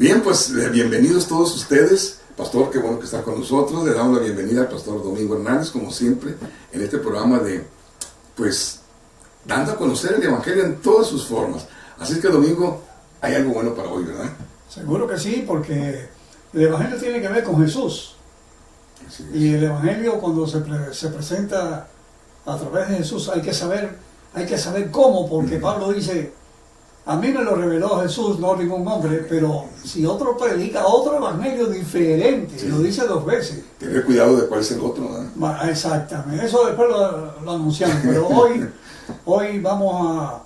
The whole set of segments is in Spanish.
Bien, pues bienvenidos todos ustedes. Pastor, qué bueno que está con nosotros. Le damos la bienvenida al Pastor Domingo Hernández, como siempre, en este programa de, pues, dando a conocer el Evangelio en todas sus formas. Así que, Domingo, hay algo bueno para hoy, ¿verdad? Seguro que sí, porque el Evangelio tiene que ver con Jesús. Y el Evangelio, cuando se presenta a través de Jesús, hay que saber cómo, porque Pablo dice: a mí me lo reveló Jesús, no ningún hombre, pero si otro predica otro evangelio diferente, sí, lo dice 2 veces. Tener cuidado de cuál es el otro, ¿no? Exactamente, eso después lo anunciamos, pero hoy vamos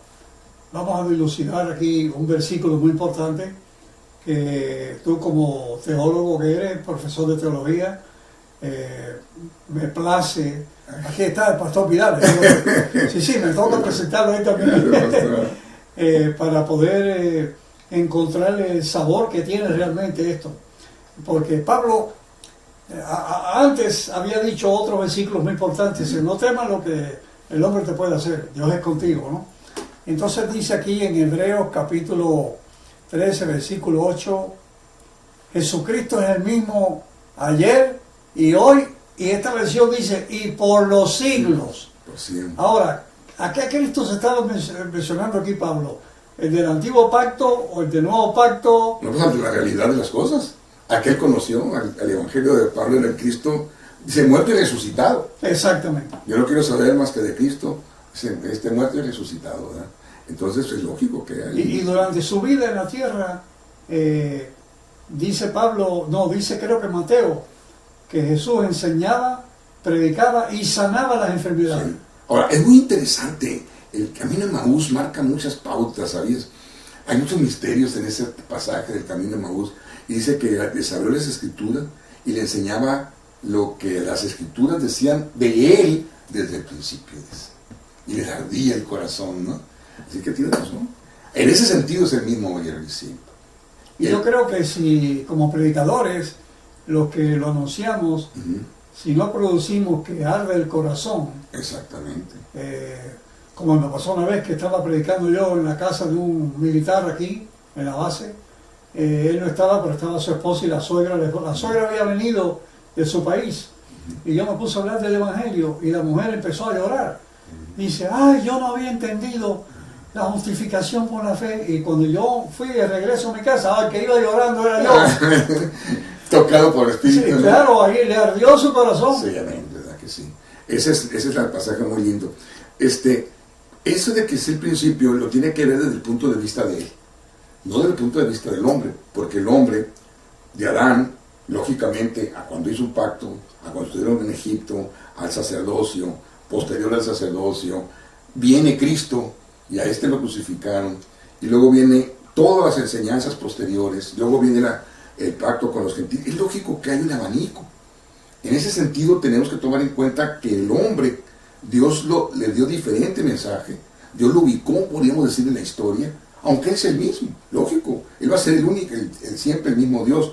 a dilucidar aquí un versículo muy importante que tú, como teólogo que eres, profesor de teología, me place. Aquí está el pastor Vidal. Sí, me toca presentarlo ahí también. Para poder encontrar el sabor que tiene realmente esto. Porque Pablo antes había dicho otros versículos muy importantes: no temas lo que el hombre te puede hacer, Dios es contigo, ¿no? Entonces dice aquí en Hebreos capítulo 13, versículo 8, Jesucristo es el mismo ayer y hoy, y esta versión dice, y por los siglos. Ahora, ¿a qué Cristo se estaba mencionando aquí Pablo? ¿El del antiguo pacto o el del nuevo pacto? No, pues la realidad de las cosas. Aquel conoció al Evangelio de Pablo en el Cristo, dice muerto y resucitado. Exactamente. Yo no quiero saber más que de Cristo, este muerto y resucitado, ¿verdad? Entonces es lógico que hay... Y durante su vida en la tierra, dice Pablo, creo que Mateo, que Jesús enseñaba, predicaba y sanaba las enfermedades. Sí. Ahora, es muy interesante, el camino de Emaús marca muchas pautas, ¿sabías? Hay muchos misterios en ese pasaje del camino de Emaús, y dice que les abrió las escrituras y le enseñaba lo que las escrituras decían de él desde el principio, y le ardía el corazón, ¿no? Así que tiene razón. En ese sentido es el mismo hoy y siempre. Y yo creo que si, como predicadores, los que lo anunciamos, si no producimos que arde el corazón. Exactamente. Como me pasó una vez que estaba predicando yo en la casa de un militar aquí, en la base. Él no estaba, pero estaba su esposa y la suegra. La suegra había venido de su país. Y yo me puse a hablar del Evangelio y la mujer empezó a llorar. Dice: ay, yo no había entendido la justificación por la fe. Y cuando yo fui de regreso a mi casa, el que iba llorando era yo. Tocado por el Espíritu. Sí, ¿no? Claro, ahí le ardió su corazón. Sí, amén, verdad que sí. Ese es el pasaje muy lindo. Eso de que es el principio lo tiene que ver desde el punto de vista de él, no desde el punto de vista del hombre, porque el hombre de Adán, lógicamente, a cuando hizo un pacto, a cuando estuvieron en Egipto, al sacerdocio, posterior al sacerdocio, viene Cristo y a este lo crucificaron, y luego viene todas las enseñanzas posteriores, luego viene el pacto con los gentiles. Es lógico que hay un abanico. En ese sentido tenemos que tomar en cuenta que el hombre, Dios le dio diferente mensaje, Dios lo ubicó, podríamos decir, en la historia, aunque es el mismo, lógico, Él va a ser el único, siempre el mismo Dios.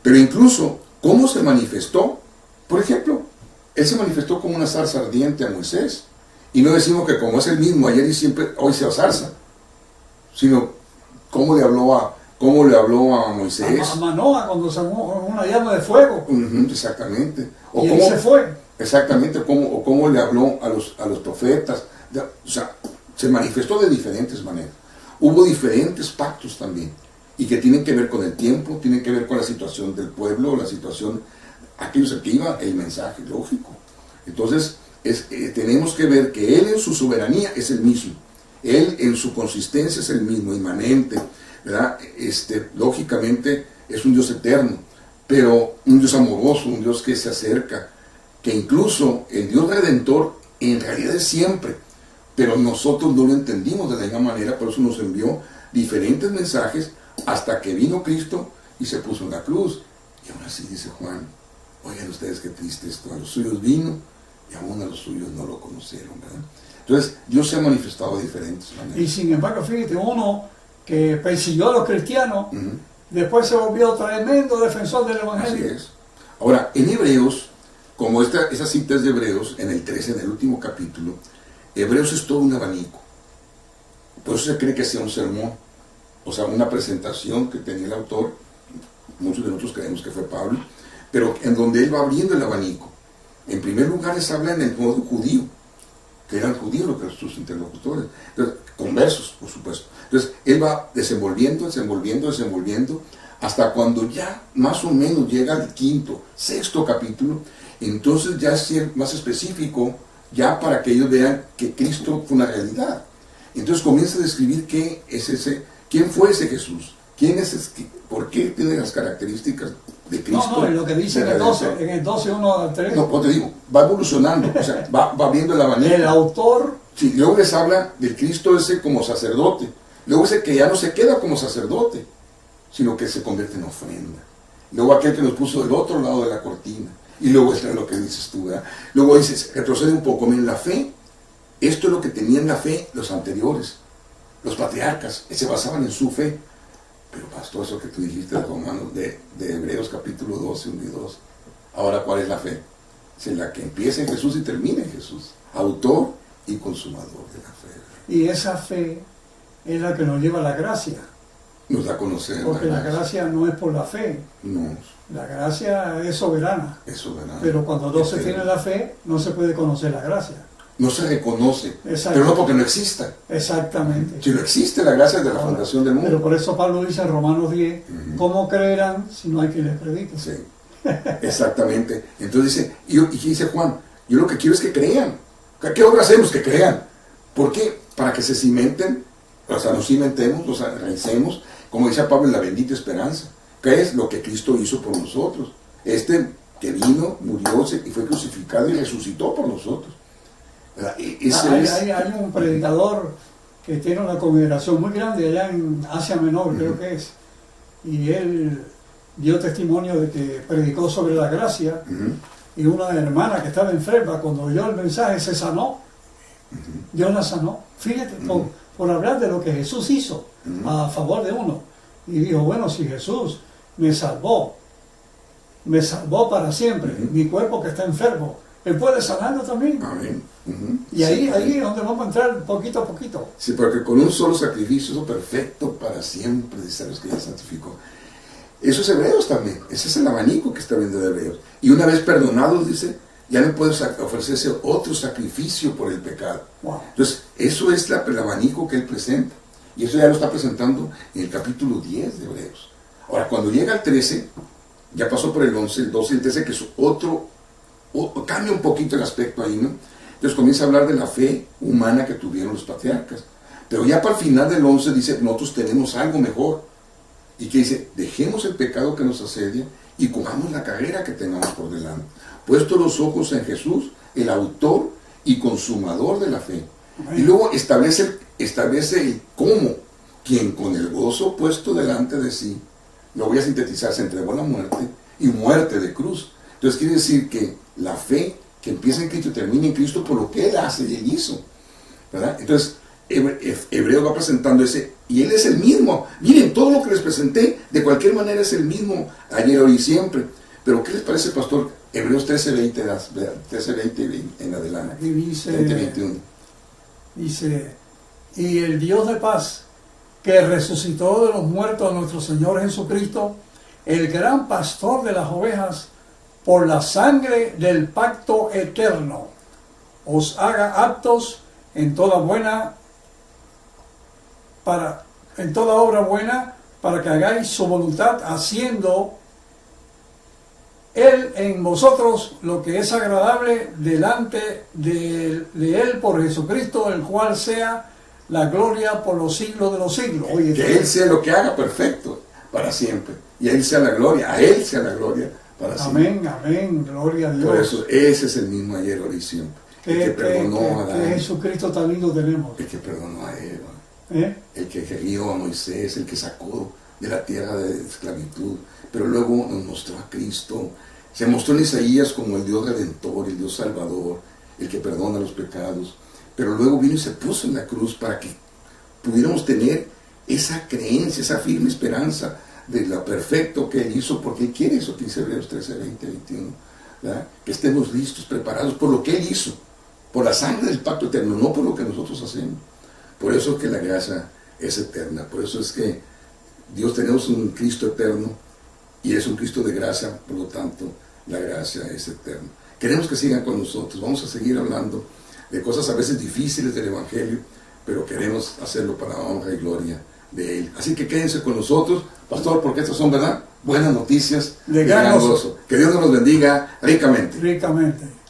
Pero incluso, ¿cómo se manifestó? Por ejemplo, Él se manifestó como una zarza ardiente a Moisés, y no decimos que como es el mismo ayer y siempre, hoy sea zarza, sino cómo le habló a Moisés. A Manoa, cuando se una llama de fuego. Exactamente. Y él se fue. Exactamente, o cómo le habló a los profetas. O sea, se manifestó de diferentes maneras. Hubo diferentes pactos también, y que tienen que ver con el tiempo, tienen que ver con la situación del pueblo, la situación, aquellos que iba el mensaje, lógico. Entonces, tenemos que ver que Él en su soberanía es el mismo. Él en su consistencia es el mismo, inmanente, ¿verdad? Lógicamente es un Dios eterno, pero un Dios amoroso, un Dios que se acerca, que incluso el Dios redentor en realidad es siempre, pero nosotros no lo entendimos de la misma manera, por eso nos envió diferentes mensajes hasta que vino Cristo y se puso en la cruz. Y aún así dice Juan: oigan ustedes qué triste esto, a los suyos vino y aún a los suyos no lo conocieron, ¿verdad? Entonces Dios se ha manifestado de diferentes maneras. Y sin embargo, fíjate, uno que persiguió a los cristianos, después se volvió tremendo defensor del Evangelio. Así es. Ahora, en Hebreos, como esas citas de Hebreos, en el 13, en el último capítulo, Hebreos es todo un abanico. Por eso se cree que sea un sermón. o sea, una presentación que tenía el autor, muchos de nosotros creemos que fue Pablo, pero en donde él va abriendo el abanico. En primer lugar les habla en el modo judío, que eran judíos los que sus interlocutores, entonces, conversos, por supuesto. Entonces, él va desenvolviendo, hasta cuando ya más o menos llega al quinto, sexto capítulo, entonces ya es más específico, ya para que ellos vean que Cristo fue una realidad. Entonces comienza a describir qué es ese, quién fue ese Jesús, quién es ese, por qué tiene las características de Cristo. No, en lo que dice en el 12, 1 al 3. No, pues te digo, va evolucionando, o sea, va viendo el abanico. El autor. Sí, luego les habla del Cristo ese como sacerdote. Luego dice que ya no se queda como sacerdote, sino que se convierte en ofrenda. Luego aquel que nos puso del otro lado de la cortina. Y luego esto es lo que dices tú, ¿verdad? Luego dices, retrocede un poco, miren, la fe, esto es lo que tenían la fe los anteriores, los patriarcas, se basaban en su fe. Pero pastor, eso que tú dijiste de Romanos, de Hebreos capítulo 12, 1 y 2. Ahora, ¿cuál es la fe? Es la que empieza en Jesús y termina en Jesús. Autor y consumador de la fe. Y esa fe es la que nos lleva a la gracia. Nos da a conocer. Porque la gracia no es por la fe. No. La gracia es soberana. Es soberana. Pero cuando no se tiene la fe, no se puede conocer la gracia. No se reconoce, pero no porque no exista. Exactamente. Si no existe la gracia de la fundación del mundo. Pero por eso Pablo dice en Romanos 10, ¿cómo creerán si no hay quien les predique? Sí, exactamente. Entonces dice, y dice Juan, yo lo que quiero es que crean. ¿Qué obra hacemos? Que crean. ¿Por qué? Para que se cimenten, o sea, nos cimentemos, nos enraicemos, como dice Pablo, en la bendita esperanza. ¿Qué es lo que Cristo hizo por nosotros? Que vino, murió y fue crucificado y resucitó por nosotros. Hay un predicador que tiene una congregación muy grande allá en Asia Menor, creo que es, y él dio testimonio de que predicó sobre la gracia, y una hermana que estaba enferma, cuando oyó el mensaje, se sanó. Dios la sanó. Fíjate, por hablar de lo que Jesús hizo a favor de uno. Y dijo, bueno, si Jesús me salvó para siempre, mi cuerpo que está enfermo, Él puede sanarlo también. Amén. Y ahí es donde vamos a entrar poquito a poquito. Sí, porque con un solo sacrificio, eso perfecto para siempre, dice los que ya santificó. Eso es Hebreos también, ese es el abanico que está viendo de Hebreos. Y una vez perdonados, dice, ya no puede ofrecerse otro sacrificio por el pecado. Wow. Entonces, eso es el abanico que él presenta. Y eso ya lo está presentando en el capítulo 10 de Hebreos. Ahora, cuando llega al 13, ya pasó por el 11, el 12 y el 13, que es cambia un poquito el aspecto ahí, ¿no? Entonces comienza a hablar de la fe humana que tuvieron los patriarcas. Pero ya para el final del 11 dice, nosotros tenemos algo mejor. Y que dice, dejemos el pecado que nos asedia y cojamos la carrera que tengamos por delante. Puesto los ojos en Jesús, el autor y consumador de la fe. Y luego establece el cómo, quien con el gozo puesto delante de sí, lo voy a sintetizar, se entregó a la muerte y muerte de cruz. Entonces quiere decir que la fe que empieza en Cristo y termina en Cristo por lo que Él hace y Él hizo, ¿verdad? Entonces Hebreo va presentando ese, y Él es el mismo. Miren, todo lo que les presenté, de cualquier manera es el mismo, ayer, hoy y siempre. Pero ¿qué les parece, pastor? Hebreos 13:20 en adelante. Aquí dice, 20:21. Dice, y el Dios de paz, que resucitó de los muertos a nuestro Señor Jesucristo, el gran pastor de las ovejas, por la sangre del pacto eterno, os haga aptos en toda obra buena, para que hagáis su voluntad, haciendo Él en vosotros lo que es agradable delante de Él por Jesucristo, el cual sea la gloria por los siglos de los siglos. Oye, que Él sea lo que haga perfecto para siempre, y a Él sea la gloria, para siempre. Amén, amén, gloria a Dios. Por eso, ese es el mismo ayer, hoy y siempre. El que perdonó a Adán. Que Jesucristo tan lindo tenemos. El que perdonó a Eva. El que guió a Moisés, el que sacó de la tierra de esclavitud, pero luego nos mostró a Cristo. Se mostró en Isaías como el Dios redentor, el Dios salvador, el que perdona los pecados, pero luego vino y se puso en la cruz para que pudiéramos tener esa creencia, esa firme esperanza de lo perfecto que Él hizo, porque Él quiere eso que dice Hebreos 13:20-21, ¿verdad? Que estemos listos, preparados por lo que Él hizo, por la sangre del pacto eterno, no por lo que nosotros hacemos. Por eso es que la gracia es eterna, por eso es que Dios tenemos un Cristo eterno y es un Cristo de gracia, por lo tanto la gracia es eterna. Queremos que sigan con nosotros, vamos a seguir hablando de cosas a veces difíciles del Evangelio, pero queremos hacerlo para honra y gloria de Él. Así que quédense con nosotros, pastor, porque estas son, ¿verdad?, buenas noticias de gran gozo. Que Dios nos los bendiga ricamente. Ricamente.